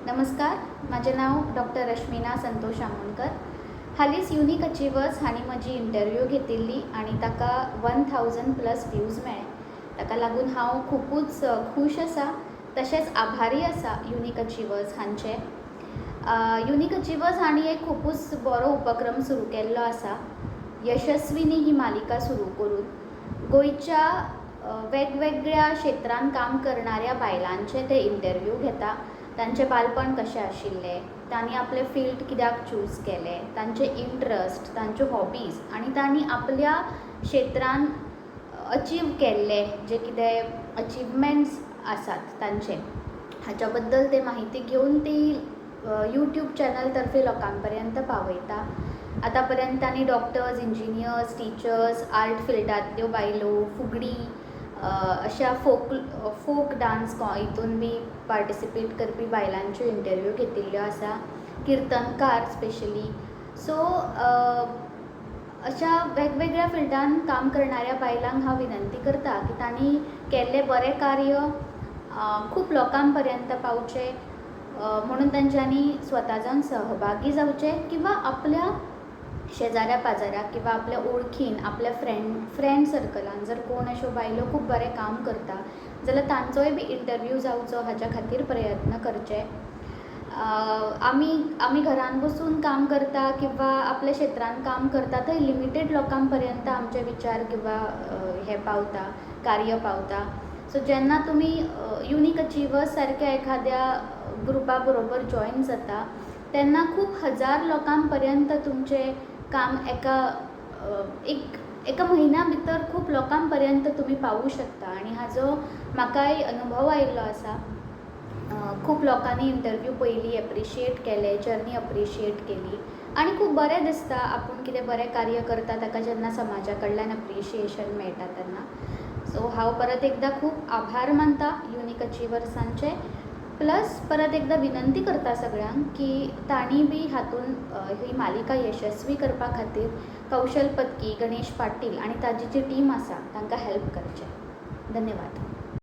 नमस्कार, माझे नाव डॉक्टर रश्मिना संतोष आमोणकर. हालींच युनिक अचिवर्स हांणी म्हजी इंटरव्यू घेतिल्ली आनी ताका 1000+ व्ह्यूज मेळ्ळे. ताका लागून हांव खुबूच खूश आसा, तशेंच आभारी आसा युनिक अचिवर्स हांचे. युनिक अचिवर्स हांणी एक खुबूच बरो उपक्रम सुरू केल्लो आसा. यशस्विनी ही मालिका सुरू करून गोंयच्या वेगवेगळ्या क्षेत्रांत काम करणाऱ्या बायलांचे ते इंटरव्यू घेता. तांचें बालपण कशें आशिल्लें, तांणी आपलें फील्ड कित्याक चूज केलें, तांचे इंट्रस्ट, तांच्यो हॉबीज आनी तांणी आपल्या क्षेत्रांत अचीव केल्ले जे कितें अचिवमेंट्स आसात तांचे, हाच्या बद्दल ते म्हायती घेवन ती यूट्यूब चॅनल तर्फे लोकां पर्यंत पावयता. आतां पर्यंत तांणी डॉक्टर्स, इंजिनियर्स, टिचर्स, आर्ट फिल्डांतल्यो बायलो, फुगडी, अशा फोक डांस हितून बी पार्टिसिपेट करपी बायलांच्यो इंटरव्यू घेतिल्ल्यो आसा, किर्तनकार स्पेशली. सो अशा वेगवेगळ्या फिल्डांत काम करणाऱ्या बायलांक हांव विनंती करता की तांणी केल्लें बरें कार्य खूब लोकां पर्यंत पावचें, म्हणून तांच्यांनी स्वता जावन सहभागी जावचें किंवा आपल्या शेजाऱ्या पाजाऱ्याक किंवा आपल्या ओळखीन, आपल्या फ्रेंड सर्कलान जर कोण अश्यो बायलो खूब बरें काम करता जाल्यार तांचोय बी इंटरव्यू जावचो हाच्या खातीर प्रयत्न करचे. आमी घरान बसून काम करता किंवा आपल्या क्षेत्रांत काम करता थंय लिमिटेड लोकां पर्यंत आमचे विचार किंवा हे पावता, कार्य पावता. सो जेन्ना तुमी युनिक अचिवर्स सारक्या एखाद्या ग्रुपा बरोबर जॉयन जाता तेन्ना खूब हजार लोकां पर्यंत तुमचें काम एका म्हयन्या भितर खूब लोकां पर्यंत तुमी पावूं शकता. आनी हाजो म्हाकाय अनुभव आयिल्लो आसा. खूब लोकांनी इंटरव्यू पयली एप्रिशिएट केले, जर्नी अप्रिशिएट केली आनी खूब बरें दिसता आपूण कितें बरें कार्य करता ताका जेन्ना समाजा कडल्यान अप्रिशिएशन मेळटा तेन्ना. सो हांव परत एकदां खूब आभार मानता युनिक अचिवर्सांचे. प्लस परत एकदां विनंती करता सगळ्यांक की तांणी बी हातून ही मालिका यशस्वी करपा खातीर कौशल पत्की, गणेश पाटील आनी ताजी जी टीम आसा तांकां हेल्प करचें. धन्यवाद.